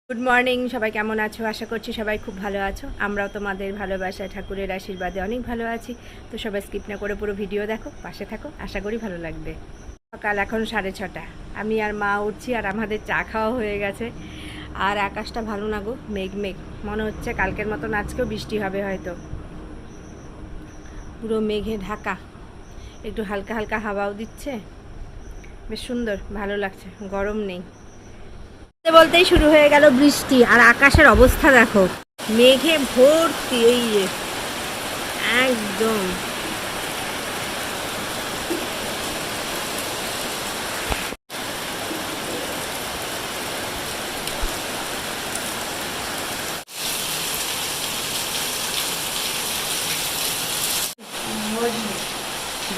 Good morning, সবাই কেমন আছো? আশা করছি সবাই খুব ভালো আছো। আমরাও তোমাদের ভালোবাসা ঠাকুরের আশীর্বাদে অনেক ভালো আছি। তো সবাই স্কিপ না করে পুরো ভিডিও দেখো, পাশে থাকো, আশা করি ভালো লাগবে। সকাল এখন 6:30, আমি আর মা উঠছি আর আমাদের চা খাওয়া হয়ে গেছে। আর আকাশটা ভালো না গো, মেঘ মেঘ মনে হচ্ছে কালকের মতন আজকেও বৃষ্টি হবে হয়তো। পুরো মেঘে ঢাকা, একটু হালকা হালকা হাওয়াও দিচ্ছে, বেশ সুন্দর ভালো লাগছে, গরম নেই। বলতেই শুরু হয়ে গেল বৃষ্টি, আর আকাশের অবস্থা দেখো, মেঘে ভর্তি। এই যে একদম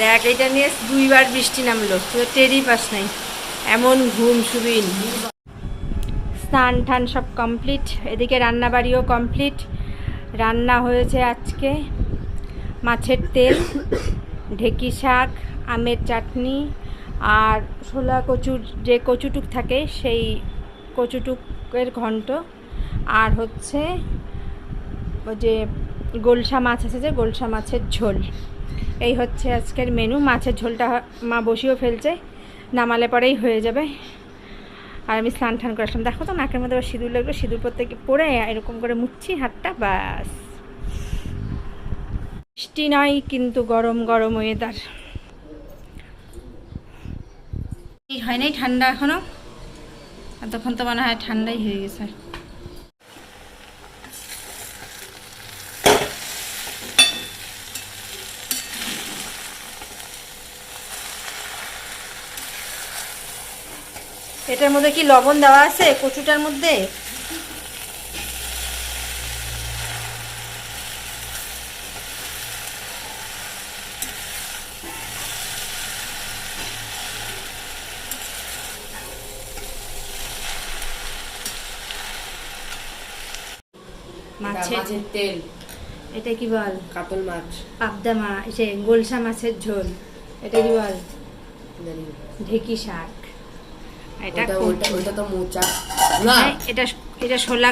দেখ, এটা নিয়ে 2বার বৃষ্টি নামলো, তুই টেরই পাস নাই, এমন ঘুম সুবিন। স্নান টান সব কমপ্লিট, এদিকে রান্নাবাড়িও কমপ্লিট। রান্না হয়েছে আজকে মাছের তেল, ঢেঁকি শাক, আমের চাটনি, আর ছোলা কচুর যে কচুটুক থাকে সেই কচুটুকের ঘন্ট, আর হচ্ছে ওই যে গোলসা মাছ আছে, যে গোলসা মাছের ঝোল। এই হচ্ছে আজকের মেনু। মাছের ঝোলটা মা বসিয়েও ফেলছে, নামালে পরেই হয়ে যাবে। আর আমি স্নান টান করে আসলাম, দেখো তো নাকের মধ্যে আবার সিঁদুর লাগলো, সিঁদুর পরে এরকম করে মুছছি হাতটা, ব্যাস। বৃষ্টি নয় কিন্তু গরম গরম ওয়েদার। হয় নাই ঠান্ডা এখনো, তখন তো মনে হয় ঠান্ডাই হয়ে গেছে। এটার মধ্যে কি লবণ দেওয়া আছে কচুটার মধ্যে? মাছের তেল। এটা কি বল? কাতল মাছ। পাবদা মাছ, সে গোলসা মাছের ঝোল। এটা কি বল? ঢেঁকি শাক। এটা ওটা তো মোচা না, এটা এটা শোলা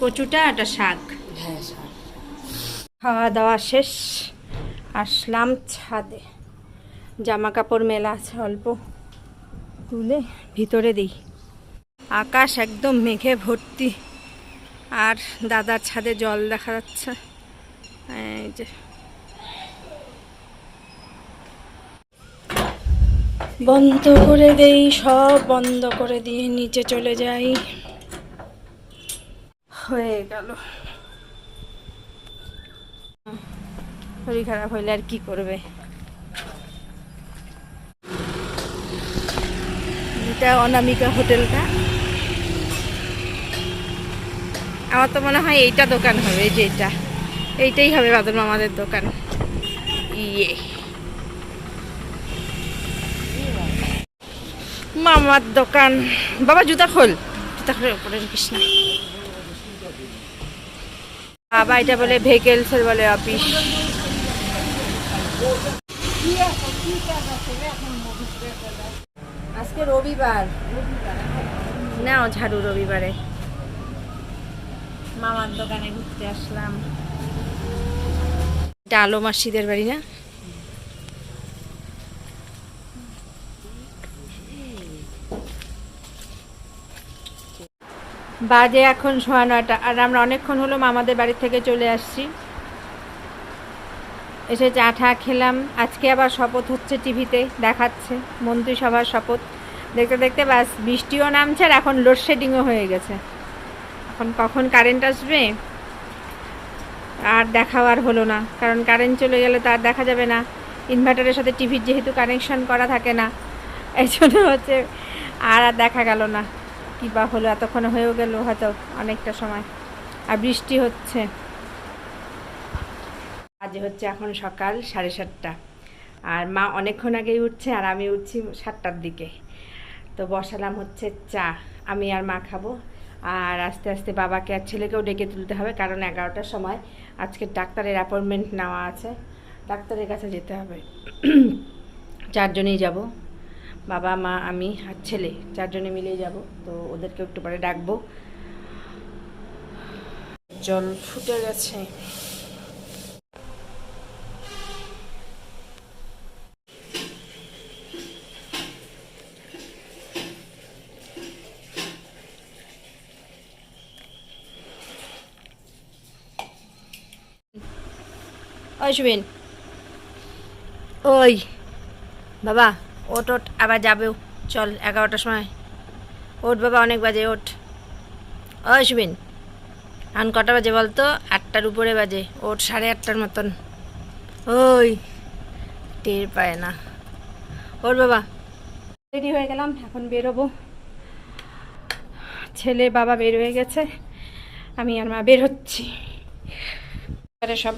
কচুটা, এটা শাক। হ্যাঁ, শাক। খাওয়া দাওয়া শেষ, আসলাম ছাদে। জামা কাপড় মেলা আছে, অল্প তুলে ভিতরে দিই। আকাশ একদম মেঘে ভর্তি, আর দাদার ছাদে জল দেখা যাচ্ছে। এই যে বন্ধ করে দেই, সব বন্ধ করে দিয়ে নিচে চলে যাই। হয়ে গেল। শরীর খারাপ হইলে আর কি করবে। এটা অনামিকা হোটেলটা, আমার তো মনে হয় এইটা দোকান হবে, এই যে এইটাই হবে বাদল মামাদের দোকান। ইয়ে মামার দোকান। বাবা জুতা খোল, জুতা খোল, উপরে ঢুকিস না বাবা। এটা বলে ভেহিকেলসের বলে অফিস। আজকে রবিবার, নাও ঝাড়ু রবিবারে। মামার দোকানে ঘুরতে আসলাম। এটা আলো মাসিদের বাড়ি না? বাজে এখন 9:30, আর আমরা অনেকক্ষণ হলো মামাদের বাড়ি থেকে চলে আসছি। এসে চা ঠা খেলাম। আজকে আবার শপথ হচ্ছে, টিভিতে দেখাচ্ছে মন্ত্রিসভার শপথ। দেখতে দেখতে ব্যাস বৃষ্টিও নামছে, আর এখন লোডশেডিংও হয়ে গেছে। এখন কখন কারেন্ট আসবে আর দেখাও আর হলো না, কারণ কারেন্ট চলে গেলে তো আর দেখা যাবে না। ইনভার্টারের সাথে টিভির যেহেতু কানেকশন করা থাকে না, এই জন্য হচ্ছে আর দেখা গেল না। কী বা হলো, এতক্ষণে হয়েও গেল হয়তো অনেকটা সময়, আর বৃষ্টি হচ্ছে। আজ হচ্ছে এখন সকাল 7:30, আর মা অনেকক্ষণ আগেই উঠছে, আর আমি উঠছি 7টার দিকে। তো বসালাম হচ্ছে চা, আমি আর মা খাবো। আর আস্তে আস্তে বাবাকে আর ছেলেকেও ডেকে তুলতে হবে, কারণ 11টার সময় আজকে ডাক্তারের অ্যাপয়েন্টমেন্ট নেওয়া আছে, ডাক্তারের কাছে যেতে হবে। 4জনেই যাব, বাবা মা আমি আর ছেলে, 4জনে মিলেই যাব। তো ওদেরকে একটু পরে ডাকবো। জল ফুটে গেছে। ওই শুবিন, ওই বাবা ওট ওট, আবার যাবেও, চল 11টার সময় ওঠ বাবা, অনেক বাজে, ওঠ। ওই শুবিন, এখন কটা বাজে বলতো? 8টার উপরে বাজে, ওঠ 8:30টার মতন। ওই টের পায় না, ওর বাবা। রেডি হয়ে গেলাম, এখন বেরোবো। ছেলে বাবা বের হয়ে গেছে, আমি আর মা বের হচ্ছি। সব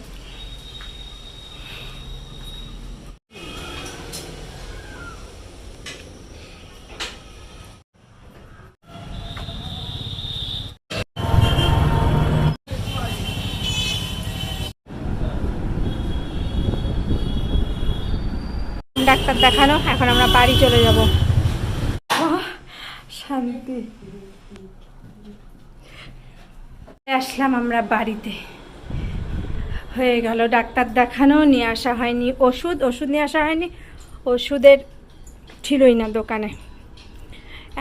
ডাক্তার দেখানো, এখন আমরা বাড়ি চলে যাব। শান্তি। আসলাম আমরা বাড়িতে, হয়ে গেল ডাক্তার দেখানো, নিয়ে আসা হয়নি ওষুধ নিয়ে আসা হয়নি, ওষুধের ছিলই না দোকানে।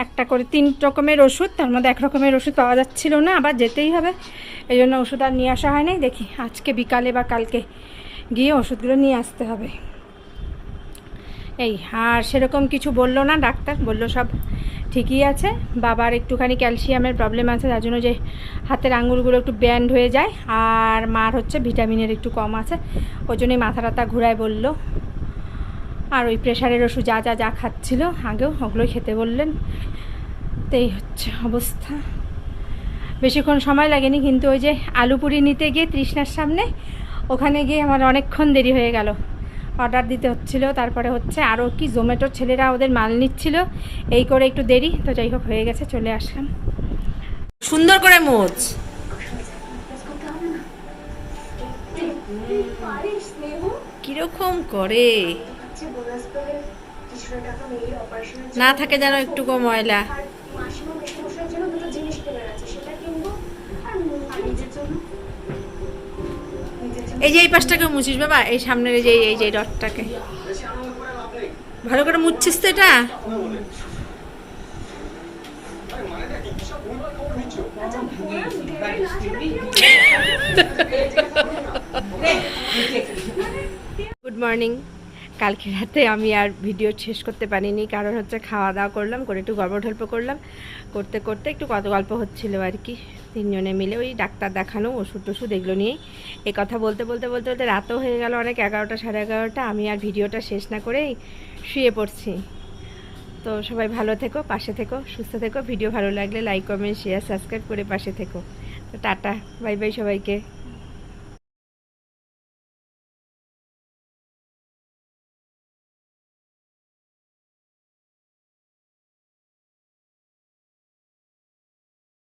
একটা করে 3 রকমের ওষুধ, তার মধ্যে 1 রকমের ওষুধ পাওয়া যাচ্ছিল না, আবার যেতেই হবে, এই জন্য ওষুধ আর নিয়ে আসা হয়নি। দেখি আজকে বিকালে বা কালকে গিয়ে ওষুধগুলো নিয়ে আসতে হবে। এই আর সেরকম কিছু বললো না ডাক্তার, বললো সব ঠিকই আছে। বাবার একটুখানি ক্যালসিয়ামের প্রবলেম আছে, তার জন্য যে হাতের আঙুলগুলো একটু ব্যান্ড হয়ে যায়, আর মার হচ্ছে ভিটামিনের একটু কম আছে, ওই জন্যই মাথা টাথা ঘুরায় বললো। আর ওই প্রেশারের ওষুধ যা খাচ্ছিল আগেও, ওগুলোই খেতে বললেন। তো এই হচ্ছে অবস্থা। বেশিক্ষণ সময় লাগেনি, কিন্তু ওই যে আলু পুরি নিতে গিয়ে তৃষ্ণার সামনে, ওখানে গিয়ে আমার অনেকক্ষণ দেরি হয়ে গেল। অর্ডার দিতে হচ্ছিল, তারপরে হচ্ছে আরও কি জোম্যাটোর ছেলেরা ওদের মাল নিচ্ছিল, এই করে একটু দেরি। তো যাই হোক হয়ে গেছে, চলে আসলাম। সুন্দর করে মোচ, কিরকম করে না থাকে যেন একটুকু ময়লা। এই যে এই পাশটাকে মুছিস বাবা, এই সামনের এই যে ডটটাকে ভালো করে মুছছিস তো এটা। Good morning. কালকে রাতে আমি আর ভিডিও শেষ করতে পারিনি, কারণ হচ্ছে খাওয়া দাওয়া করলাম, করে একটু গল্প করলাম, করতে করতে একটু কত গল্প হচ্ছিল আর কি। 3 জনে মিলে ওই ডাক্তার দেখানো, ওষুধ এগুলো নিয়েই এই কথা বলতে রাতও হয়ে গেল অনেক, 11টা 11:30। আমি আর ভিডিওটা শেষ না করেই শুয়ে পড়ছি। তো সবাই ভালো থেকো, পাশে থেকো, সুস্থ থেকো। ভিডিও ভালো লাগলে লাইক কমেন্ট শেয়ার সাবস্ক্রাইব করে পাশে থেকো। তো টাটা, বাই বাই সবাইকে।